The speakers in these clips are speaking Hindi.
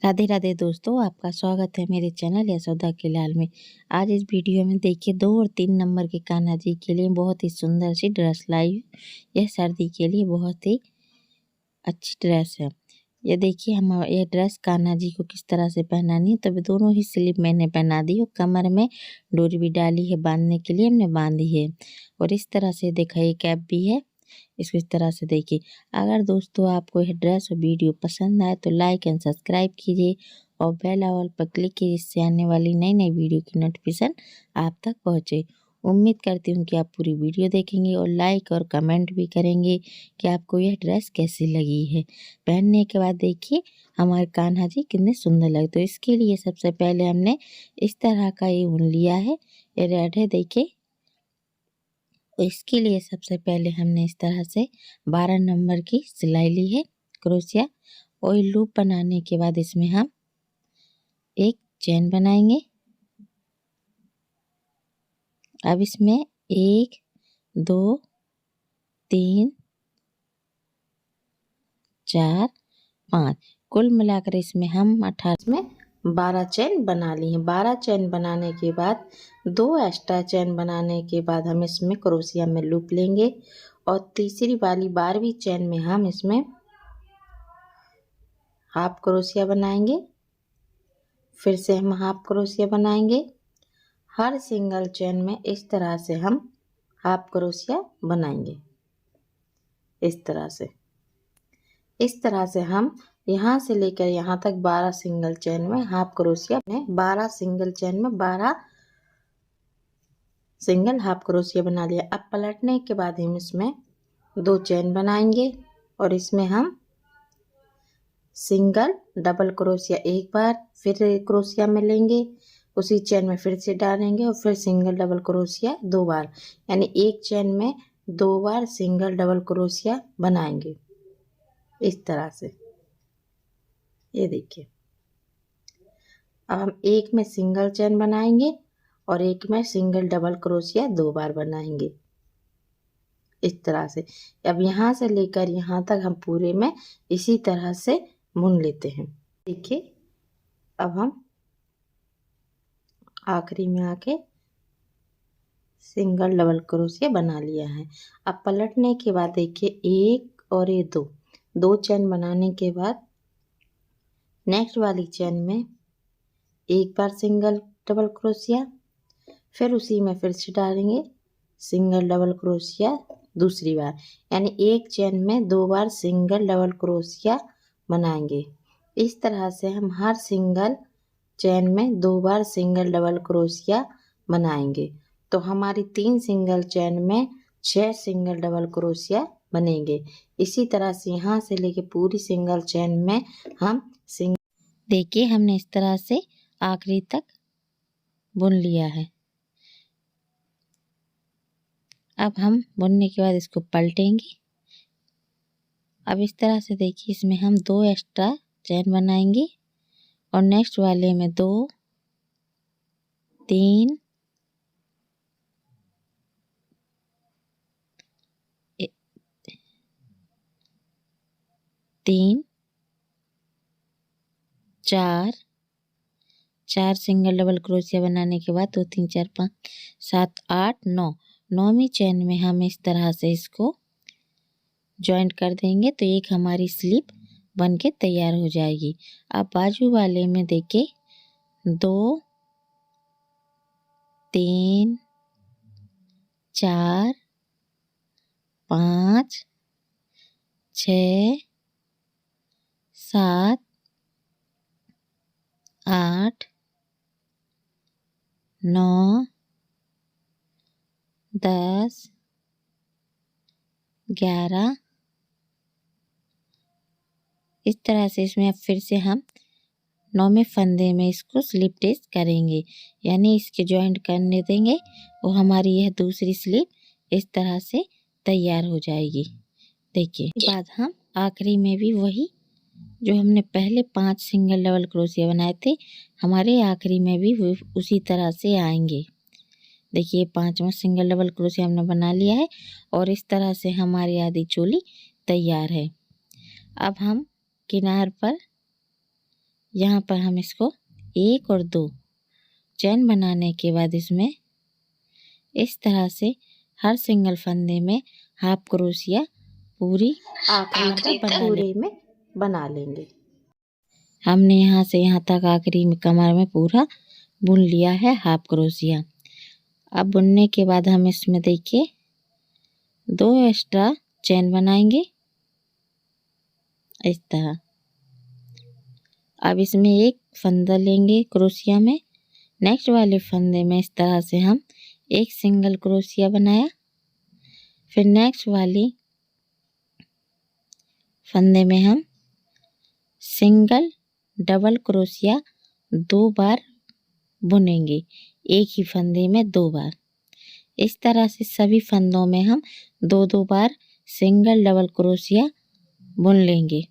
राधे राधे दोस्तों, आपका स्वागत है मेरे चैनल यशोदा के लाल में। आज इस वीडियो में देखिए 2 और 3 नंबर के कान्हा जी के लिए बहुत ही सुंदर सी ड्रेस लाई हूँ। यह सर्दी के लिए बहुत ही अच्छी ड्रेस है। ये देखिए हम ये ड्रेस कान्हा जी को किस तरह से पहनानी है। तब दोनों ही स्लीव मैंने पहना दी और कमर में डोरी भी डाली है, बांधने के लिए हमने बांधी है। और इस तरह से देखा ये कैप भी है। इसको इस तरह से देखिए। अगर दोस्तों आपको यह ड्रेस और वीडियो पसंद आए तो लाइक एंड सब्सक्राइब कीजिए और बेल आइकन पर क्लिक कीजिए, इससे आने वाली नई नई वीडियो की नोटिफिकेशन आप तक पहुंचे। उम्मीद करती हूँ कि आप पूरी वीडियो देखेंगे और लाइक और कमेंट भी करेंगे कि आपको यह ड्रेस कैसी लगी है। पहनने के बाद देखिए हमारे कान्हा जी कितने सुंदर लगे। तो इसके लिए सबसे पहले हमने इस तरह का ये ऊन लिया है, ये रेड है देखिए। इसके लिए सबसे पहले हमने इस तरह से 12 नंबर की सिलाई ली है क्रोशिया, और लूप बनाने के बाद इसमें हम एक चेन बनाएंगे। अब इसमें 1 2 3 4 5 कुल मिलाकर इसमें हम 18 में 12 चेन बना ली हैं। 12 चेन बनाने के बाद 2 एक्स्ट्रा चेन बनाने के बाद हम इसमें क्रोशिया में लूप लेंगे और तीसरी वाली 12वीं चेन में हम इसमें हाफ क्रोशिया बनाएंगे। फिर से हम हाफ क्रोशिया बनाएंगे। हर सिंगल चेन में इस तरह से हम हाफ क्रोशिया बनाएंगे। इस तरह से हम यहाँ से लेकर यहाँ तक 12 सिंगल चेन में हाफ क्रोशिया में 12 सिंगल चेन में 12 सिंगल हाफ क्रोशिया बना लिया। अब पलटने के बाद हम इसमें 2 चेन बनाएंगे और इसमें हम सिंगल डबल क्रोशिया एक बार, फिर क्रोशिया में लेंगे, उसी चेन में फिर से डालेंगे और फिर सिंगल डबल क्रोशिया 2 बार, यानी एक चेन में 2 बार सिंगल डबल क्रोशिया बनाएंगे। इस तरह से ये देखिए। अब हम एक में सिंगल चेन बनाएंगे और एक में सिंगल डबल क्रोशिया 2 बार बनाएंगे। इस तरह से अब यहाँ से लेकर यहाँ तक हम पूरे में इसी तरह से बुन लेते हैं। देखिए अब हम आखिरी में आके सिंगल डबल क्रोशिया बना लिया है। अब पलटने के बाद देखिए 1 और ये 2 चेन बनाने के बाद नेक्स्ट वाली चेन में एक बार सिंगल डबल क्रोशिया, फिर उसी में फिर से डालेंगे सिंगल डबल क्रोशिया दूसरी बार, यानी एक चेन में 2 बार सिंगल डबल क्रोशिया बनाएंगे। इस तरह से हम हर सिंगल चेन में 2 बार सिंगल डबल क्रोशिया बनाएंगे। तो हमारी 3 सिंगल चेन में 6 सिंगल डबल क्रोशिया बनेंगे। इसी तरह से यहाँ से लेके पूरी सिंगल चेन में हम देखिए हमने इस तरह से आखिरी तक बुन लिया है। अब हम बुनने के बाद इसको पलटेंगे। अब इस तरह से देखिए इसमें हम 2 एक्स्ट्रा चेन बनाएंगे और नेक्स्ट वाले में 2 3 3 4 सिंगल डबल क्रोशिया बनाने के बाद 2 3 4 5 7 8 9 9वीं चेन में हम इस तरह से इसको जॉइंट कर देंगे तो एक हमारी स्लिप बन के तैयार हो जाएगी। अब बाजू वाले में देखिए 2 3 4 5 6 7 8 9 10 11 इस तरह से इसमें अब फिर से हम 9वें फंदे में इसको स्लिप स्टिच करेंगे, यानी इसके जॉइंट करने देंगे और हमारी यह दूसरी स्लिप इस तरह से तैयार हो जाएगी। देखिए इसके बाद हम आखिरी में भी वही जो हमने पहले 5 सिंगल डबल क्रोशिया बनाए थे, हमारे आखिरी में भी उसी तरह से आएंगे। देखिए 5वां सिंगल डबल क्रोशिया हमने बना लिया है और इस तरह से हमारी आधी चोली तैयार है। अब हम किनार पर यहाँ पर हम इसको 1 और 2 चैन बनाने के बाद इसमें इस तरह से हर सिंगल फंदे में हाफ क्रोशिया पूरी आखिरी तक पूरे में बना लेंगे। हमने यहाँ से यहाँ तक आखिरी में कमर में पूरा बुन लिया है हाफ क्रोशिया। अब बुनने के बाद हम इसमें देखिए 2 एक्स्ट्रा चैन बनाएंगे इस तरह। अब इसमें एक फंदा लेंगे क्रोशिया में, नेक्स्ट वाले फंदे में इस तरह से हम एक सिंगल क्रोशिया बनाया, फिर नेक्स्ट वाली फंदे में हम सिंगल डबल क्रोशिया 2 बार बुनेंगे, एक ही फंदे में 2 बार। इस तरह से सभी फंदों में हम 2-2 बार सिंगल डबल क्रोशिया बुन लेंगे।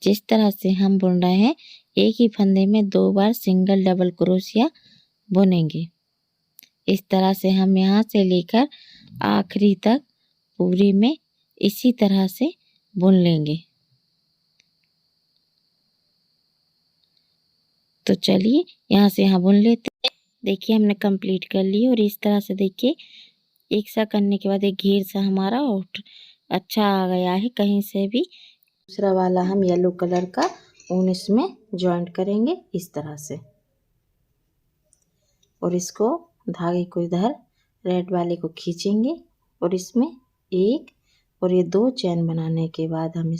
जिस तरह से हम बुन रहे हैं एक ही फंदे में 2 बार सिंगल डबल क्रोशिया बुनेंगे। इस तरह से हम यहाँ से लेकर आखिरी तक पूरे में इसी तरह से बुन लेंगे। तो चलिए यहाँ से यहाँ बुन लेते हैं। देखिए हमने कंप्लीट कर ली और इस तरह से देखिए एक सा करने के बाद एक घेर सा हमारा और अच्छा आ गया है। कहीं से भी दूसरा वाला हम येलो कलर का ऊन इसमें जॉइंट करेंगे इस तरह से, और इसको धागे को इधर रेड वाले को खींचेंगे और इसमें 1 और ये 2 चैन बनाने के बाद हम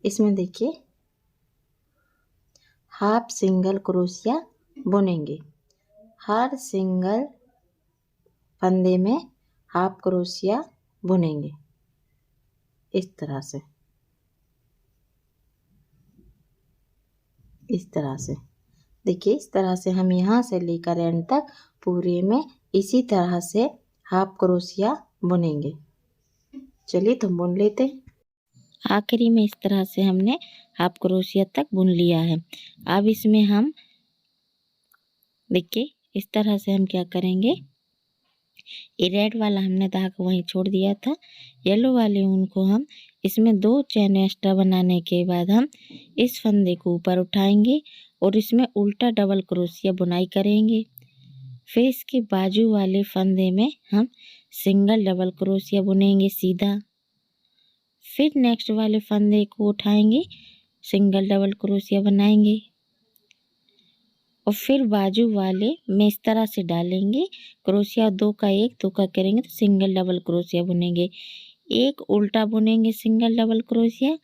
इसमें देखिए हाफ सिंगल क्रोशिया बुनेंगे। हर सिंगल फंदे में हाफ क्रोशिया बुनेंगे इस तरह से, इस तरह से देखिए। इस तरह से हम यहाँ से लेकर एंड तक पूरे में इसी तरह से हाफ क्रोशिया बुनेंगे। चलिए तो बुन लेते हैं। आखिरी में इस तरह से हमने हाफ क्रोशिया तक बुन लिया है। अब इसमें हम देखिए इस तरह से हम क्या करेंगे, ये रेड वाला हमने धागा वहीं छोड़ दिया था, येलो वाले ऊन को हम इसमें 2 चैन एक्स्ट्रा बनाने के बाद हम इस फंदे को ऊपर उठाएंगे और इसमें उल्टा डबल क्रोशिया बुनाई करेंगे। फिर इसके बाजू वाले फंदे में हम सिंगल डबल क्रोशिया बुनेंगे सीधा। फिर नेक्स्ट वाले फंदे को उठाएंगे, सिंगल डबल क्रोशिया बनाएंगे और फिर बाजू वाले में इस तरह से डालेंगे क्रोशिया, 2 का 1 2 का करेंगे तो सिंगल डबल क्रोशिया बुनेंगे। एक उल्टा बुनेंगे सिंगल डबल क्रोशिया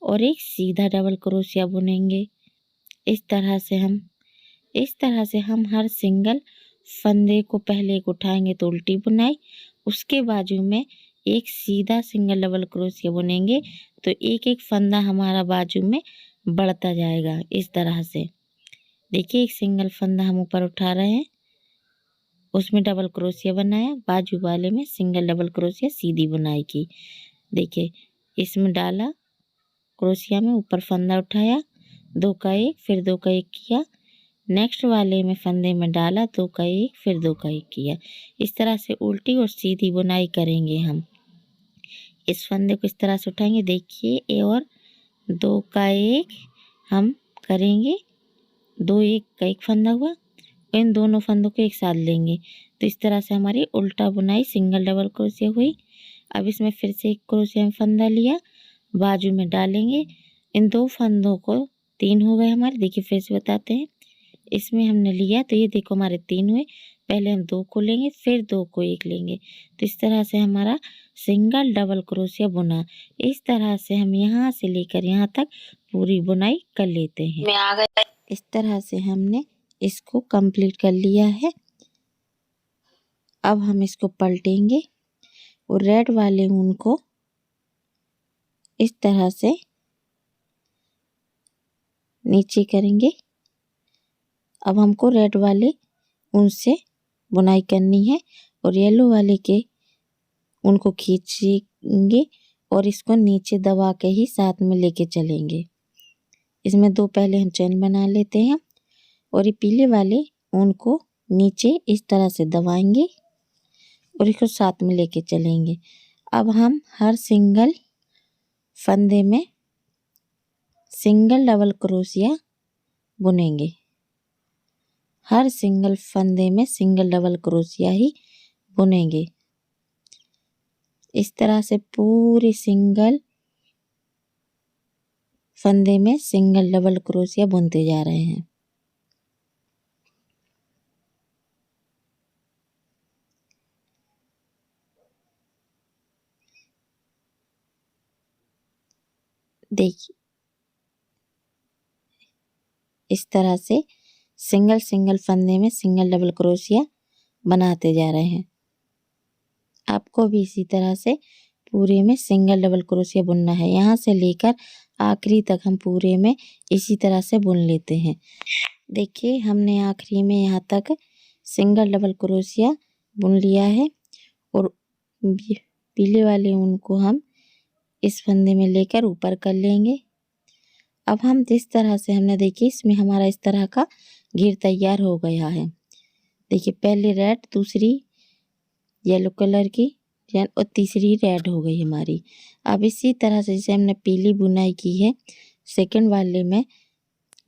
और एक सीधा डबल क्रोशिया बुनेंगे। इस तरह से हम हर सिंगल फंदे को पहले एक उठाएंगे तो उल्टी बुनाई, उसके बाजू में एक सीधा सिंगल डबल क्रोशिया बुनेंगे तो एक एक फंदा हमारा बाजू में बढ़ता जाएगा। इस तरह से देखिए एक सिंगल फंदा हम ऊपर उठा रहे हैं, उसमें डबल क्रोशिया बनाया, बाजू वाले में सिंगल डबल क्रोशिया सीधी बुनाई की। देखिए इसमें डाला क्रोशिया में, ऊपर फंदा उठाया, 2 का 1 फिर 2 का 1 किया, नेक्स्ट वाले में फंदे में डाला 2 का 1 फिर 2 का 1 किया। इस तरह से उल्टी और सीधी बुनाई करेंगे हम। इस फंदे को इस तरह से उठाएंगे, देखिए ये और 2 का 1 हम करेंगे, 2 1 का 1 फंदा हुआ, इन दोनों फंदों को एक साथ लेंगे तो इस तरह से हमारी उल्टा बुनाई सिंगल डबल क्रोशिया हुई। अब इसमें फिर से एक क्रोशिया में फंदा लिया, बाजू में डालेंगे, इन 2 फंदों को 3 हो गए हमारे। देखिए फिर से बताते हैं, इसमें हमने लिया तो ये देखो हमारे 3 हुए, पहले हम 2 को लेंगे फिर 2 को 1 लेंगे तो इस तरह से हमारा सिंगल डबल क्रोशिया बुना। इस तरह से हम यहाँ से लेकर यहाँ तक पूरी बुनाई कर लेते हैं। इस तरह से हमने इसको कंप्लीट कर लिया है। अब हम इसको पलटेंगे और रेड वाले ऊन को इस तरह से नीचे करेंगे। अब हमको रेड वाले ऊन से बुनाई करनी है और येलो वाले के ऊन को खींचेंगे और इसको नीचे दबा के ही साथ में लेके चलेंगे। इसमें 2 पहले हम चैन बना लेते हैं और ये पीले वाले ऊन को नीचे इस तरह से दबाएंगे और इसको साथ में लेके चलेंगे। अब हम हर सिंगल फंदे में सिंगल डबल क्रोशिया बुनेंगे। हर सिंगल फंदे में सिंगल डबल क्रोशिया ही बुनेंगे। इस तरह से पूरी सिंगल फंदे में सिंगल डबल क्रोशिया बुनते जा रहे हैं। देखिए इस तरह से सिंगल सिंगल फंदे में सिंगल डबल क्रोशिया बनाते जा रहे हैं। आपको भी इसी तरह से पूरे में सिंगल डबल क्रोशिया बुनना है। यहाँ से लेकर आखिरी तक हम पूरे में इसी तरह से बुन लेते हैं। देखिए हमने आखिरी में यहाँ तक सिंगल डबल क्रोशिया बुन लिया है और पीले वाले ऊन को हम इस फंदे में लेकर ऊपर कर लेंगे। अब हम जिस तरह से हमने देखिए इसमें हमारा इस तरह का घेर तैयार हो गया है। देखिए पहले रेड, दूसरी येलो कलर की और तीसरी रेड हो गई हमारी। अब इसी तरह से जैसे हमने पीली बुनाई की है सेकंड वाले में,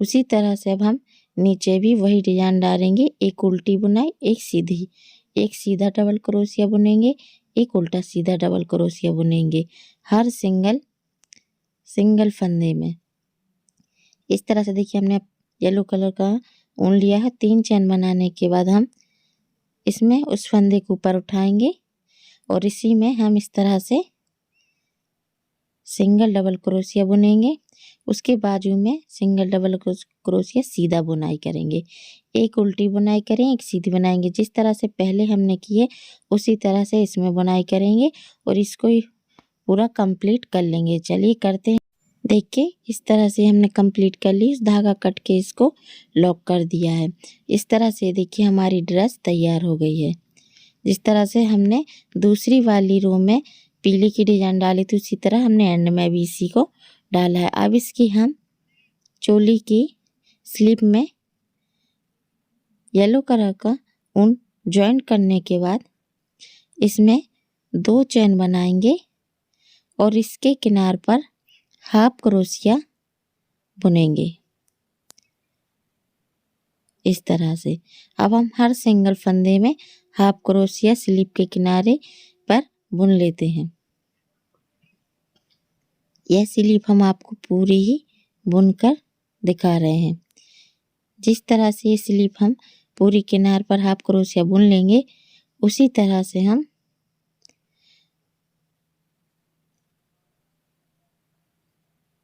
उसी तरह से अब हम नीचे भी वही डिजाइन डालेंगे। एक उल्टी बुनाई, एक सीधी, एक सीधा डबल क्रोशिया बुनेंगे, एक उल्टा सीधा डबल क्रोशिया बुनेंगे हर सिंगल फंदे में। इस तरह से देखिए हमने येलो कलर का ऊन लिया है। 3 चैन बनाने के बाद हम इसमें उस फंदे को ऊपर उठाएंगे और इसी में हम इस तरह से सिंगल डबल क्रोशिया बुनेंगे। उसके बाजू में सिंगल डबल क्रोशिया सीधा बुनाई करेंगे। एक उल्टी बुनाई करें, एक सीधी बनाएंगे। जिस तरह से पहले हमने किए उसी तरह से इसमें बुनाई करेंगे और इसको पूरा कंप्लीट कर लेंगे। चलिए करते हैं। देखिए इस तरह से हमने कंप्लीट कर ली। इस धागा कट के इसको लॉक कर दिया है। इस तरह से देखिए हमारी ड्रेस तैयार हो गई है। जिस तरह से हमने दूसरी वाली रो में पीली की डिजाइन डाली थी उसी तरह हमने एंड में भी इसी को डाला है। अब इसकी हम चोली की स्लीव में येलो कलर का ऊन ज्वाइन करने के बाद इसमें 2 चैन बनाएंगे और इसके किनार पर हाफ क्रोशिया बुनेंगे इस तरह से। अब हम हर सिंगल फंदे में हाफ क्रोशिया स्लीव के किनारे पर बुन लेते हैं। यह स्लीव हम आपको पूरी ही बुनकर दिखा रहे हैं। जिस तरह से ये स्लीव हम पूरी किनार पर हाफ क्रोशिया बुन लेंगे उसी तरह से हम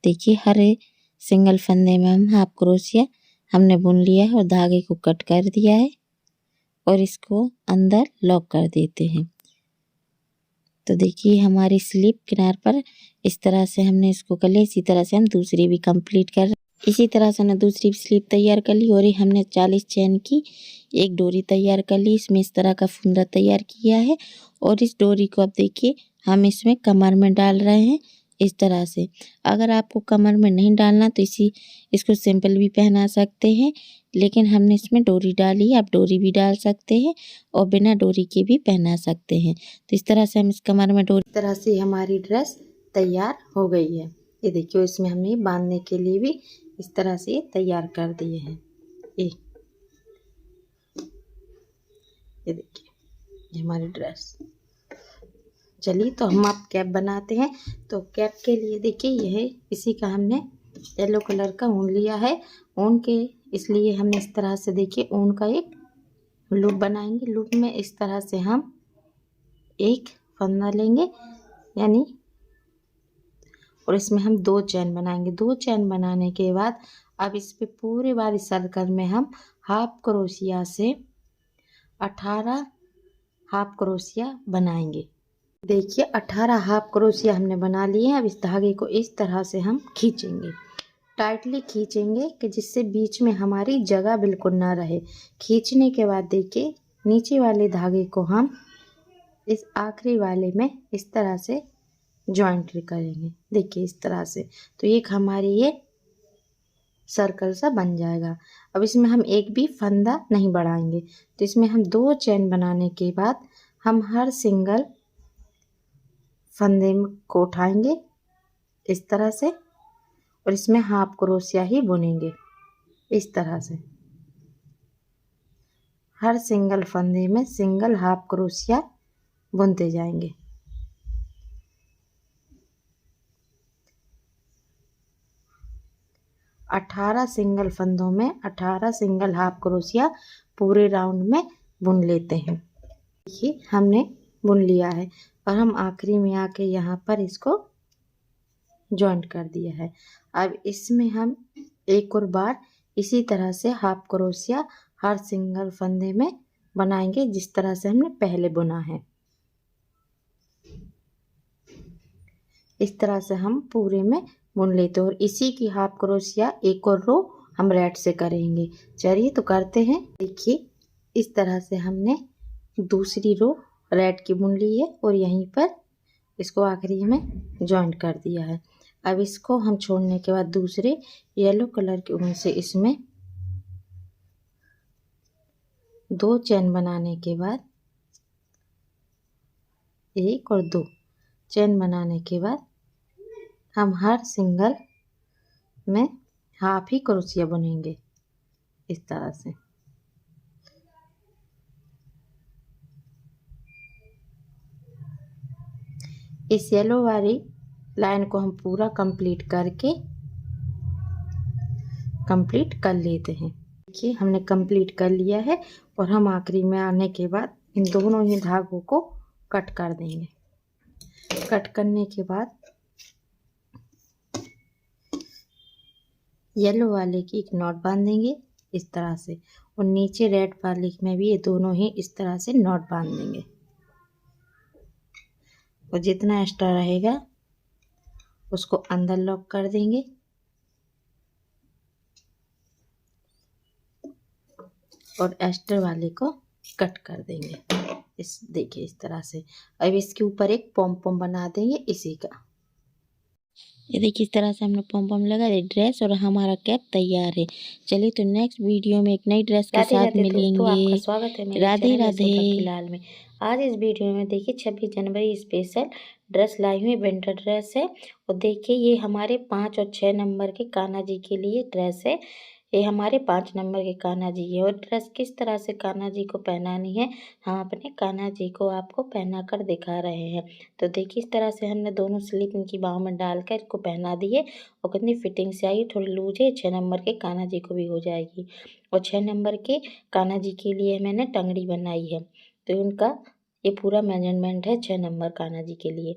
देखिए हर सिंगल फंदे में हम हाफ क्रोशिया हमने बुन लिया है और धागे को कट कर दिया है और इसको अंदर लॉक कर देते हैं। तो देखिए हमारी स्लीव किनार पर इस तरह से हमने इसको कर लिया। इसी तरह से हम दूसरी भी कंप्लीट कर, इसी तरह से हमने दूसरी स्लीव तैयार कर ली और ये हमने 40 चैन की एक डोरी तैयार कर ली। इसमें इस तरह का फुंदा तैयार किया है और इस डोरी को अब देखिए हम इसमें कमर में डाल रहे हैं इस तरह से। अगर आपको कमर में नहीं डालना तो इसको सिंपल भी पहना सकते हैं, लेकिन हमने इसमें डोरी डाली है। आप डोरी भी डाल सकते हैं और बिना डोरी के भी पहना सकते हैं। तो इस तरह से हम इस कमर में डोरी, इस तरह से हमारी ड्रेस तैयार हो गई है। ये देखिए इसमें हमने बांधने के लिए भी इस तरह से तैयार कर दिए हैं। ये देखिए ये हमारी ड्रेस। चलिए तो हम आप कैप बनाते हैं। तो कैप के लिए देखिए यह इसी का हमने येलो कलर का ऊन लिया है। ऊन के इसलिए हमने इस तरह से देखिए ऊन का एक लूप बनाएंगे। लूप में इस तरह से हम एक फंदा लेंगे यानी, और इसमें हम 2 चैन बनाएंगे। 2 चैन बनाने के बाद अब इस पे पूरे बारी सर्कल में हम हाफ क्रोशिया से 18 हाफ क्रोशिया बनाएंगे। देखिए 18 हाफ क्रोशिया हमने बना लिए हैं। अब इस धागे को इस तरह से हम खींचेंगे, टाइटली खींचेंगे कि जिससे बीच में हमारी जगह बिल्कुल ना रहे। खींचने के बाद देखिए नीचे वाले धागे को हम इस आखिरी वाले में इस तरह से जॉइंट करेंगे। देखिए इस तरह से, तो एक हमारी ये सर्कल सा बन जाएगा। अब इसमें हम एक भी फंदा नहीं बढ़ाएंगे। तो इसमें हम 2 चैन बनाने के बाद हम हर सिंगल फंदे को उठाएंगे इस तरह से और इसमें हाफ क्रोशिया ही बुनेंगे। इस तरह से हर सिंगल फंदे में सिंगल हाफ क्रोशिया बुनते जाएंगे। अठारह सिंगल फंदों में 18 सिंगल हाफ क्रोशिया पूरे राउंड में बुन लेते हैं। देखिए हमने बुन लिया है और हम आखिरी में आके यहाँ पर इसको जॉइंट कर दिया है। अब इसमें हम एक और बार इसी तरह से हाफ क्रोशिया हर सिंगल फंदे में बनाएंगे, जिस तरह से हमने पहले बुना है। इस तरह से हम पूरे में बुन लेते हैं और इसी की हाफ क्रोशिया एक और रो हम रेड से करेंगे। चलिए तो करते हैं। देखिए इस तरह से हमने दूसरी रो रेड की बुन ली है और यहीं पर इसको आखिरी में जॉइंट कर दिया है। अब इसको हम छोड़ने के बाद दूसरे येलो कलर की ऊन से इसमें 2 चेन बनाने के बाद 1 और 2 चेन बनाने के बाद हम हर सिंगल में हाफ ही क्रोशिया बुनेंगे। इस तरह से इस येलो वाली लाइन को हम पूरा कंप्लीट कर लेते हैं। देखिए हमने कंप्लीट कर लिया है और हम आखिरी में आने के बाद इन दोनों ही धागों को कट कर देंगे। कट करने के बाद येलो वाले की एक नॉट बांधेंगे इस तरह से और नीचे रेड वाले में भी ये दोनों ही इस तरह से नॉट बांध देंगे और जितना एक्स्ट्रा रहेगा उसको अंदर लॉक कर देंगे और एक्स्ट्रा वाले को कट कर देंगे। देखिए इस तरह से। अब इसके ऊपर एक पॉम पॉम बना देंगे इसी का। ये देखिए इस तरह से हमने पॉम पॉम लगा दिया ड्रेस और हमारा कैप तैयार है। चलिए तो नेक्स्ट वीडियो में एक नई ड्रेस के साथ मिलेंगे। आपका स्वागत है मेरे राधे चैनल राधे। फिलहाल में आज इस वीडियो में देखिए 26 जनवरी स्पेशल ड्रेस लाई हुई विंटर ड्रेस है और देखिए ये हमारे 5 और 6 नंबर के कान्हा जी के लिए ड्रेस है। ये हमारे 5 नंबर के कान्हा जी है और ड्रेस किस तरह से कान्हा जी को पहनानी है हम अपने कान्हा जी को आपको पहना कर दिखा रहे हैं। तो देखिए इस तरह से हमने दोनों स्लीप इनकी बाहों में डालकर इसको पहना दिए और कितनी फिटिंग से आई। थोड़ी लूज है। 6 नंबर के कान्हा जी को भी हो जाएगी और 6 नंबर के कान्हा जी के लिए मैंने टंगड़ी बनाई है तो उनका ये पूरा मेजरमेंट है 6 नंबर कान्हा जी के लिए।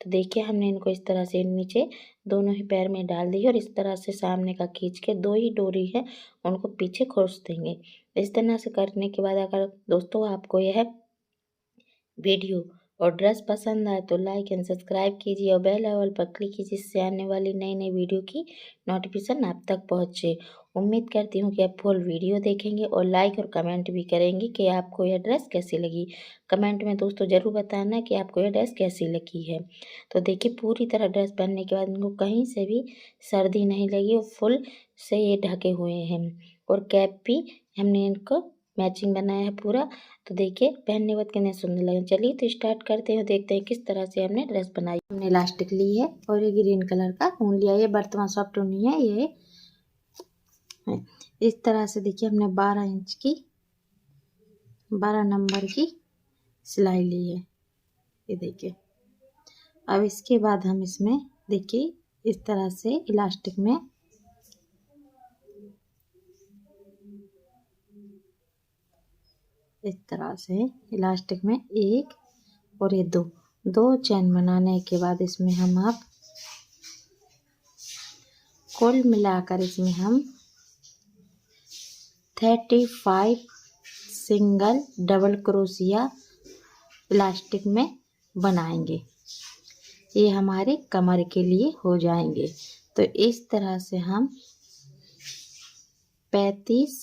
तो देखिए हमने इनको इस तरह से नीचे दोनों ही पैर में डाल दी और इस तरह से सामने का खींच के 2 ही डोरी है उनको पीछे खोस देंगे। इस तरह से करने के बाद अगर दोस्तों आपको यह वीडियो और ड्रेस पसंद आए तो लाइक एंड सब्सक्राइब कीजिए और बेल आइकन पर क्लिक कीजिए जिससे आने वाली नई नई वीडियो की नोटिफिकेशन आप तक पहुंचे। उम्मीद करती हूँ कि आप फुल वीडियो देखेंगे और लाइक और कमेंट भी करेंगे कि आपको यह ड्रेस कैसी लगी। कमेंट में दोस्तों ज़रूर बताना कि आपको यह ड्रेस कैसी लगी है। तो देखिए पूरी तरह ड्रेस पहनने के बाद इनको कहीं से भी सर्दी नहीं लगी और फुल से ये ढके हुए हैं और कैप भी हमने इनको मैचिंग बनाया है पूरा। तो देखिए पहनने के बाद कितने सुंदर लगे। चलिए तो स्टार्ट करते हैं, देखते हैं किस तरह से हमने ड्रेस बनाई। हमने इलास्टिक ली है और ये ग्रीन कलर का ऊन लिया है। ये बर्तमान सॉफ्ट ऊन है ये है। इस तरह से देखिए हमने 12 इंच की 12 नंबर की सिलाई ली है। ये देखिए अब इसके बाद हम इसमें देखिए इस तरह से इलास्टिक में इस तरह से इलास्टिक में एक और ये दो चैन बनाने के बाद इसमें हम अब कुल मिलाकर इसमें हम 35 सिंगल डबल क्रोशिया इलास्टिक में बनाएंगे। ये हमारे कमर के लिए हो जाएंगे। तो इस तरह से हम 35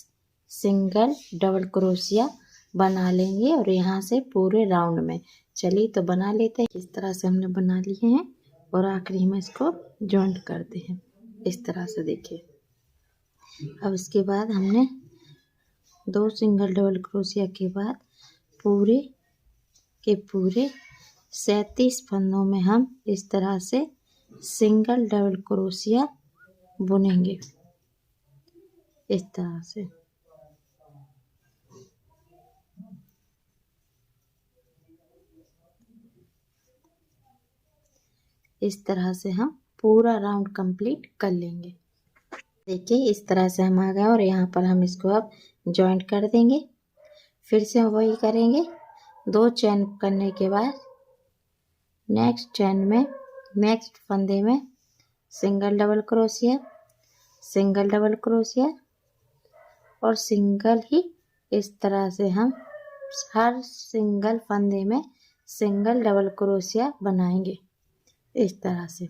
सिंगल डबल क्रोशिया बना लेंगे और यहाँ से पूरे राउंड में। चलिए तो बना लेते हैं। इस तरह से हमने बना लिए हैं और आखिरी में इसको जॉइंट करते हैं इस तरह से। देखिए अब इसके बाद हमने 2 सिंगल डबल क्रोशिया के बाद पूरे के पूरे 37 फंदों में हम इस तरह से सिंगल डबल क्रोशिया बुनेंगे इस तरह से। इस तरह से हम पूरा राउंड कंप्लीट कर लेंगे। देखिए इस तरह से हम आ गए और यहाँ पर हम इसको अब जॉइंट कर देंगे। फिर से हम वही करेंगे। 2 चेन करने के बाद नेक्स्ट चेन में, नेक्स्ट फंदे में single double crochet, single double crochet और सिंगल ही। इस तरह से हम हर सिंगल फंदे में सिंगल डबल क्रोशिया बनाएंगे इस तरह से।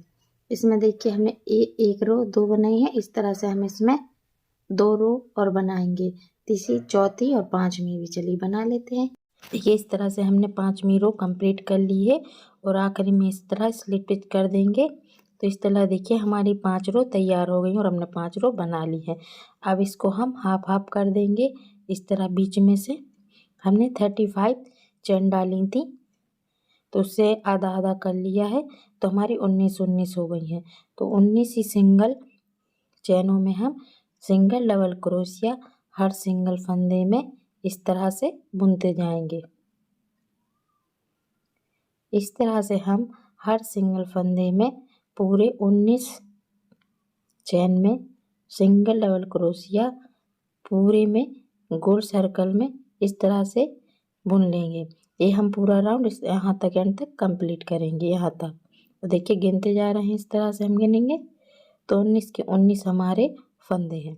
इसमें देखिए हमने एक रो 2 बनाई है। इस तरह से हम इसमें 2 रो और बनाएंगे, तीसरी, चौथी और 5वीं भी। चलिए बना लेते हैं। देखिए इस तरह से हमने 5वीं रो कंप्लीट कर ली है और आखिरी में इस तरह स्लिप स्टिच कर देंगे। तो इस तरह देखिए हमारी 5 रो तैयार हो गई और हमने 5 रो बना ली है। अब इसको हम हाफ हाफ कर देंगे इस तरह। बीच में से हमने 35 चेन डाली थी तो उससे आधा आधा कर लिया है, तो हमारी 19 हो गई हैं। तो 19 ही सिंगल चैनों में हम सिंगल डबल क्रोशिया हर सिंगल फंदे में इस तरह से बुनते जाएंगे। इस तरह से हम हर सिंगल फंदे में पूरे 19 चैन में सिंगल डबल क्रोशिया पूरे में गोल सर्कल में इस तरह से बुन लेंगे। ये हम पूरा राउंड इस यहाँ तक एंड तक कंप्लीट करेंगे, यहाँ तक। तो देखिए गिनते जा रहे हैं, इस तरह से हम गिनेंगे तो 19 के 19 हमारे फंदे हैं।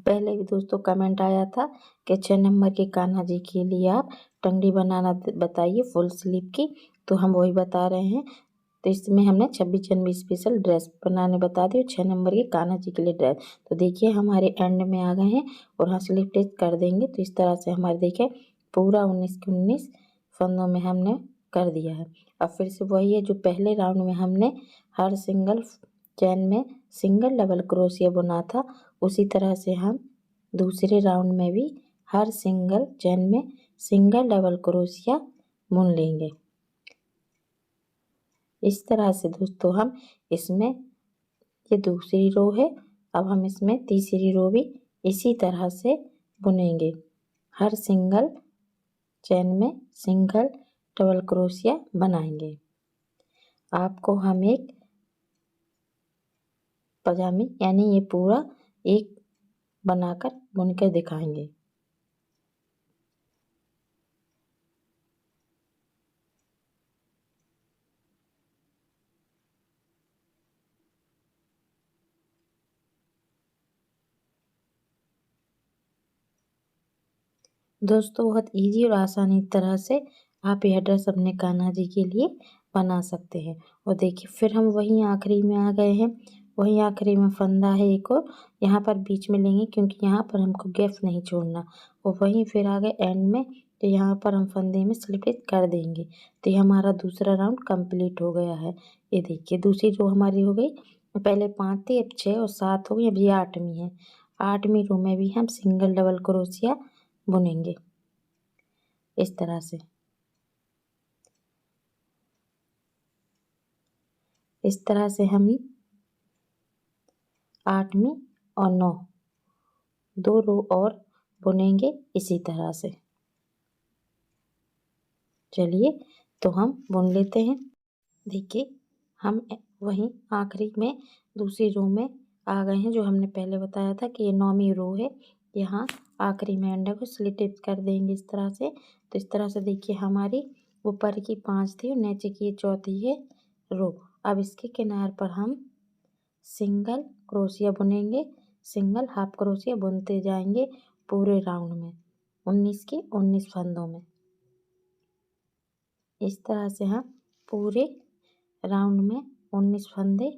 पहले भी दोस्तों कमेंट आया था कि 6 नंबर के कान्हा जी के लिए आप टंगड़ी बनाना बताइए फुल स्लीव की, तो हम वही बता रहे हैं। तो इसमें हमने 26 जनवरी स्पेशल ड्रेस बनाने बता दी, 6 नंबर के कान्हा जी के लिए ड्रेस। तो देखिए हमारे एंड में आ गए हैं और यहाँ स्लिप स्टिच कर देंगे। तो इस तरह से हमारे देखिए पूरा 19 के 19 फंदों में हमने कर दिया है। अब फिर से वही है जो पहले राउंड में हमने हर सिंगल चैन में सिंगल डबल क्रोशिया बुना था, उसी तरह से हम दूसरे राउंड में भी हर सिंगल चैन में सिंगल डबल क्रोशिया बुन लेंगे। इस तरह से दोस्तों हम इसमें, ये दूसरी रो है, अब हम इसमें तीसरी रो भी इसी तरह से बुनेंगे। हर सिंगल चैन में सिंगल डबल क्रोशिया बनाएंगे। आपको हम एक पजामी यानी ये पूरा एक बनाकर बुनकर दिखाएंगे। दोस्तों बहुत इजी और आसानी तरह से आप यह ड्रेस अपने कान्हा जी के लिए बना सकते हैं। और देखिए फिर हम वहीं आखिरी में आ गए हैं। वहीं आखिरी में फंदा है एक और, यहाँ पर बीच में लेंगे क्योंकि यहाँ पर हमको गैप नहीं छोड़ना। और वहीं फिर आ गए एंड में, तो यहाँ पर हम फंदे में स्लिप स्टिच कर देंगे। तो ये हमारा दूसरा राउंड कंप्लीट हो गया है। ये देखिए दूसरी रो हमारी हो गई। पहले 5 थी, अब 6 और 7 हो गई, अब ये 8वीं है। 8वीं रो में भी हम सिंगल डबल क्रोशिया बुनेंगे इस तरह से। इस तरह से हम 8वीं और 9 2 रो और बुनेंगे इसी तरह से। चलिए तो हम बुन लेते हैं। देखिए हम वहीं आखिरी में दूसरी रो में आ गए हैं, जो हमने पहले बताया था कि ये 9वीं रो है। यहाँ आखिरी में अंडा को स्लिट कर देंगे इस तरह से। तो इस तरह से देखिए हमारी ऊपर की 5 थी और नीचे की 4थी है रो। अब इसके किनार पर हम सिंगल क्रोशिया बुनेंगे, सिंगल हाफ क्रोशिया बुनते जाएंगे पूरे राउंड में 19 के 19 फंदों में। इस तरह से हम पूरे राउंड में 19 फंदे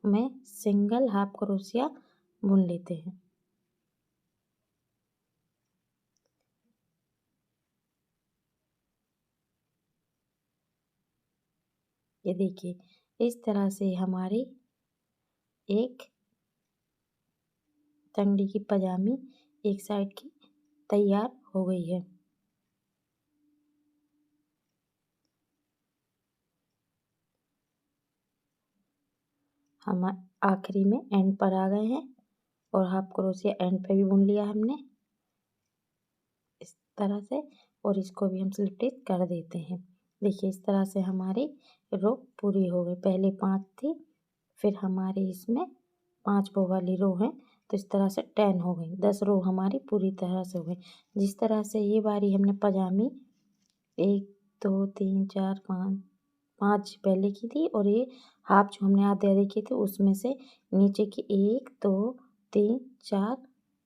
में सिंगल हाफ क्रोशिया बुन लेते हैं। ये देखिए इस तरह से हमारी एक तंगड़ी की पजामी एक साइड की तैयार हो गई है। हम आखिरी में एंड पर आ गए हैं और हाफ क्रोशिया एंड पे भी बुन लिया हमने इस तरह से, और इसको भी हम स्लिप स्टिच कर देते हैं। देखिए इस तरह से हमारी रो पूरी हो गई। पहले 5 थी, फिर हमारे इसमें 5 वो वाली रो है, तो इस तरह से 10 हो गई। 10 रो हमारी पूरी तरह से हो गई। जिस तरह से ये बारी हमने पजामी 1 2 3 4 5 पहले की थी, और ये हाफ जो हमने आधे आधे की थी उसमें से नीचे की 1 2 3 4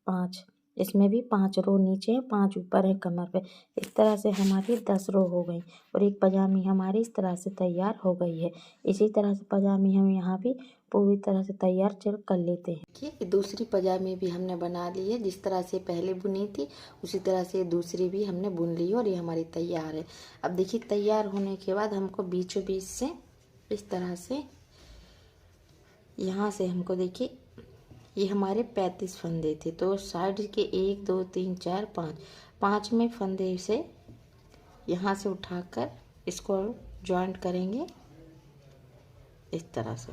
5, इसमें भी 5 रो नीचे है, 5 ऊपर है कमर पे। इस तरह से हमारी 10 रो हो गई और एक पजामी हमारी इस तरह से तैयार हो गई है। इसी तरह से पजामी हम यहाँ भी पूरी तरह से तैयार कर लेते हैं। देखिए दूसरी पजामी भी हमने बना ली है। जिस तरह से पहले बुनी थी उसी तरह से दूसरी भी हमने बुन ली और ये हमारी तैयार है। अब देखिए तैयार होने के बाद हमको बीचों बीच से इस तरह से यहाँ से हमको देखिए ये हमारे 35 फंदे थे, तो साइड के 1 2 3 4 5 5वें फंदे से यहाँ से उठाकर इसको जॉइंट करेंगे इस तरह से,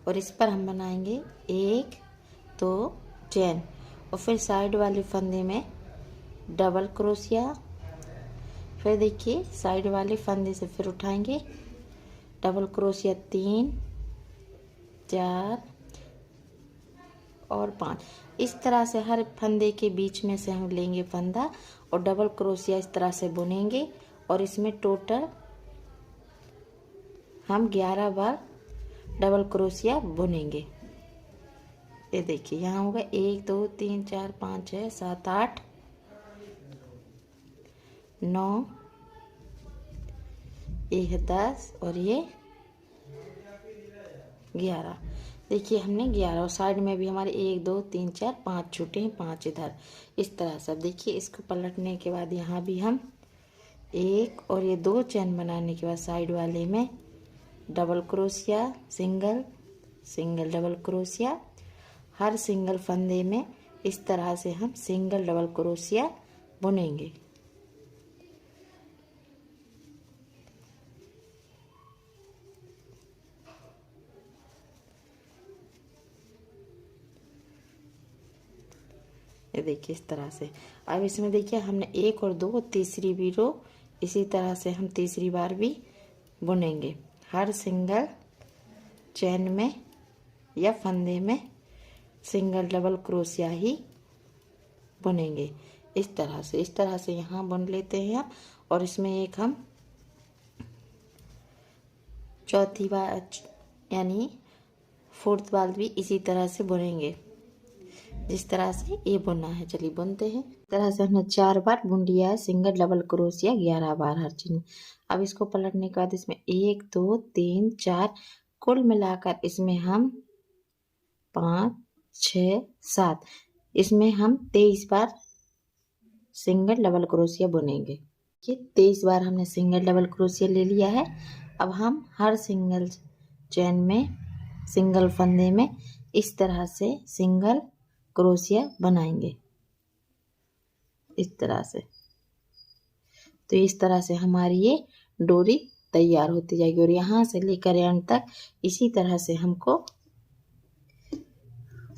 और इस पर हम बनाएंगे 1 2 चेन, और फिर साइड वाले फंदे में डबल क्रोशिया। फिर देखिए साइड वाले फंदे से फिर उठाएंगे डबल क्रोशिया 3 4 और 5। इस तरह से हर फंदे के बीच में से हम लेंगे फंदा और डबल क्रोशिया इस तरह से बुनेंगे, और इसमें टोटल हम 11 बार डबल क्रोशिया बुनेंगे। ये देखिए यहाँ होगा 1 2 3 4 5 6 7 8 9, ये है 10 और ये 11। देखिए हमने 11, और साइड में भी हमारे 1 2 3 4 5 छूटे हैं, 5 इधर। इस तरह से अब देखिए इसको पलटने के बाद यहाँ भी हम 1 और ये 2 चेन बनाने के बाद साइड वाले में double crochet single single double crochet, हर सिंगल फंदे में इस तरह से हम सिंगल डबल क्रोशिया बुनेंगे। ये देखिए इस तरह से। अब इसमें देखिए हमने 1 और 2 तीसरी भी रो इसी तरह से हम तीसरी बार भी बुनेंगे। हर सिंगल चेन में या फंदे में सिंगल डबल क्रोशिया ही बुनेंगे इस तरह से। इस तरह से यहाँ बुन लेते हैं हम, और इसमें एक हम चौथी बार यानी 4th बार भी इसी तरह से बुनेंगे जिस तरह से ये बुनना है। चलिए बुनते हैं। इस तरह से हमने 4 बार बुन लिया है सिंगल डबल क्रोशिया 11 बार हर चीज में। अब इसको पलटने के बाद इसमें 1 2 3 4 कुल मिलाकर इसमें हम 5 6 7 इसमें हम 23 बार सिंगल डबल क्रोशिया बुनेंगे। ये 23 बार हमने सिंगल डबल क्रोशिया ले लिया है। अब हम हर सिंगल चेन में सिंगल फंदे में इस तरह से सिंगल क्रोशिया बनाएंगे इस तरह से। तो इस तरह से हमारी ये डोरी तैयार होती जाएगी, और यहाँ से लेकर एंड तक इसी तरह से हमको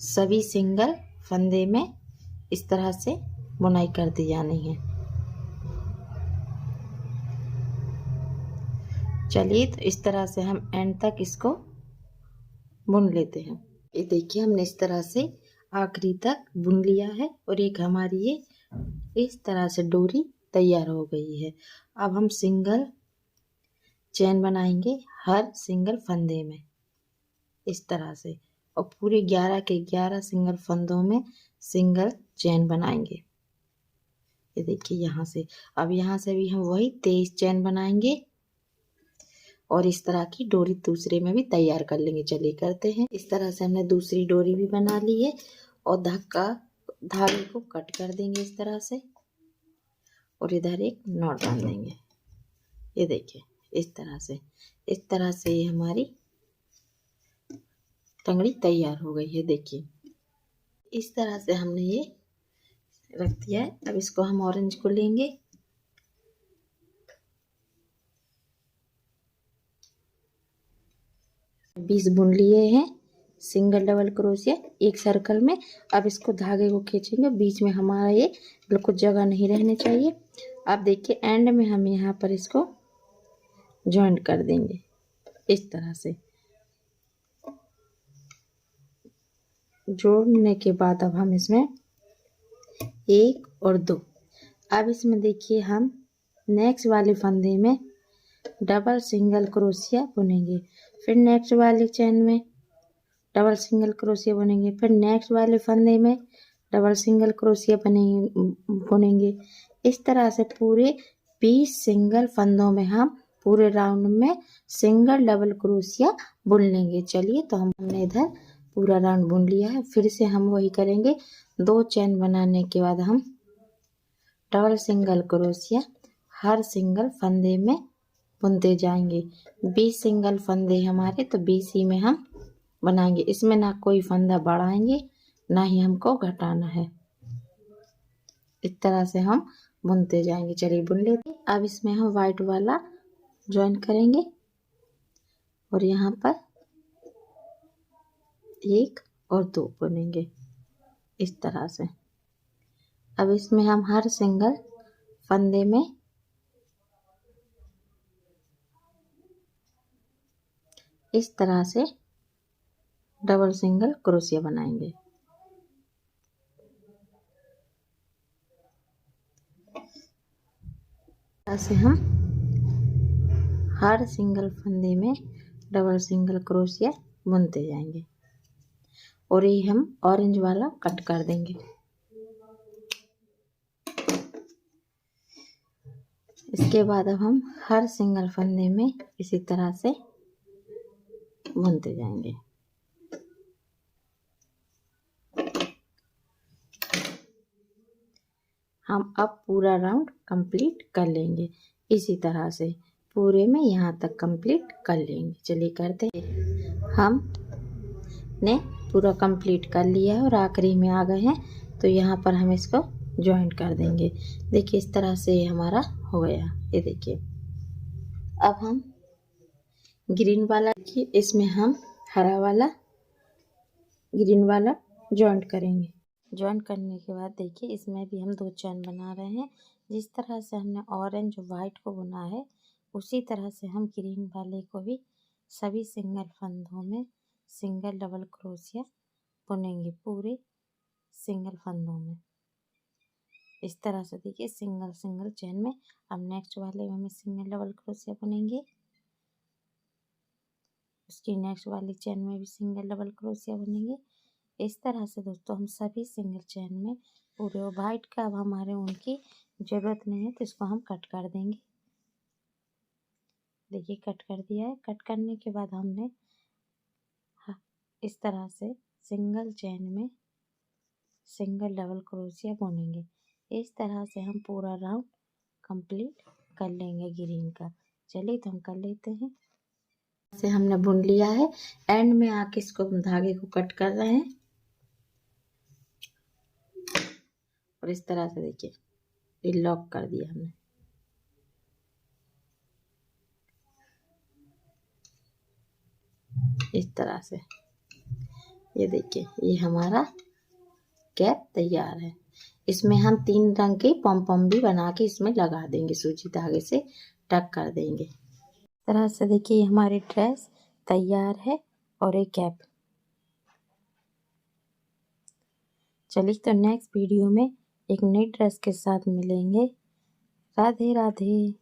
सभी सिंगल फंदे में इस तरह से बुनाई करती जानी है। चलिए तो इस तरह से हम एंड तक इसको बुन लेते हैं। ये देखिए हमने इस तरह से आखिरी तक बुन लिया है, और एक हमारी ये इस तरह से डोरी तैयार हो गई है। अब हम सिंगल चेन बनाएंगे हर सिंगल फंदे में इस तरह से, और पूरे 11 के 11 सिंगल फंदों में सिंगल चेन बनाएंगे। ये देखिए यहाँ से। अब यहाँ से भी हम वही 23 चेन बनाएंगे और इस तरह की डोरी दूसरे में भी तैयार कर लेंगे। चलिए करते हैं। इस तरह से हमने दूसरी डोरी भी बना ली है, और धागे को कट कर देंगे इस तरह से, और इधर एक नॉट बांध देंगे। ये देखिए इस तरह से ये हमारी टंगड़ी तैयार हो गई है। देखिए इस तरह से हमने ये रख दिया है। अब इसको हम ऑरेंज को लेंगे, बीस बुन लिए हैं सिंगल डबल क्रोशिया एक सर्कल में। अब इसको धागे को खींचेंगे, बीच में हमारा ये बिल्कुल जगह नहीं रहनी चाहिए। अब देखिए एंड में हम यहाँ पर इसको जॉइंट कर देंगे इस तरह से। जोड़ने के बाद अब हम इसमें 1 और 2, अब इसमें देखिए हम नेक्स्ट वाले फंदे में डबल सिंगल क्रोशिया बुनेंगे, फिर नेक्स्ट वाली चेन में डबल सिंगल क्रोशिया बुनेंगे, फिर नेक्स्ट वाले फंदे में डबल सिंगल क्रोशिया बुनेंगे। इस तरह से पूरे 20 सिंगल फंदों में हम पूरे राउंड में सिंगल डबल क्रोशिया बुन लेंगे। चलिए तो हमने इधर पूरा राउंड बुन लिया है। फिर से हम वही करेंगे। 2 चेन बनाने के बाद हम डबल सिंगल क्रोशिया हर सिंगल फंदे में बुनते जाएंगे। 20 सिंगल फंदे हमारे, तो 20 ही में हम बनाएंगे। इसमें ना कोई फंदा बढ़ाएंगे ना ही हमको घटाना है। इस तरह से हम बुनते जाएंगे। चलिए बुन लेते। अब इसमें हम वाइट वाला ज्वाइन करेंगे और यहाँ पर 1 और 2 बुनेंगे इस तरह से। अब इसमें हम हर सिंगल फंदे में इस तरह से डबल सिंगल क्रोशिया बनाएंगे। ऐसे हम हर सिंगल फंदे में डबल सिंगल क्रोशिया बुनते जाएंगे और ये हम ऑरेंज वाला कट कर देंगे। इसके बाद अब हम हर सिंगल फंदे में इसी तरह से बुनते जाएंगे। हम अब पूरा राउंड कंप्लीट कर लेंगे। इसी तरह से पूरे में यहाँ तक कंप्लीट कर लेंगे। चलिए करते हैं। हमने पूरा कंप्लीट कर लिया है और आखिरी में आ गए हैं, तो यहाँ पर हम इसको जॉइंट कर देंगे। देखिए इस तरह से हमारा हो गया। ये देखिए अब हम ग्रीन वाला, इसमें हम हरा वाला ग्रीन वाला जॉइंट करेंगे। जॉइंट करने के बाद देखिए इसमें भी हम 2 चेन बना रहे हैं। जिस तरह से हमने ऑरेंज और वाइट को बुना है, उसी तरह से हम ग्रीन वाले को भी सभी सिंगल फंदों में सिंगल डबल क्रोशिया बुनेंगे पूरे सिंगल फंदों में। इस तरह से देखिए सिंगल सिंगल चेन में। अब नेक्स्ट वाले में हम सिंगल डबल क्रोशिया बुनेंगे, उसकी नेक्स्ट वाली चेन में भी सिंगल डबल क्रोशिया बुनेंगे। इस तरह से दोस्तों हम सभी सिंगल चेन में पूरे। वाइट का अब हमारे उनकी ज़रूरत नहीं है, तो इसको हम कट कर देंगे। देखिए कट कर दिया है। कट करने के बाद हमने इस तरह से सिंगल चेन में सिंगल डबल क्रोशिया बुनेंगे। इस तरह से हम पूरा राउंड कंप्लीट कर लेंगे ग्रीन का। चलिए तो हम कर लेते हैं। से हमने बुन लिया है। एंड में आके इसको धागे को कट कर रहे हैं और इस तरह से देखिए ये लॉक कर दिया हमने। इस तरह से ये देखिए ये हमारा कैप तैयार है। इसमें हम 3 रंग के पॉम पॉम भी बना के इसमें लगा देंगे, सूजी धागे से टक कर देंगे। इस तरह से देखिए हमारी ड्रेस तैयार है और एक कैप। चलिए तो नेक्स्ट वीडियो में एक नई ड्रेस के साथ मिलेंगे। राधे राधे।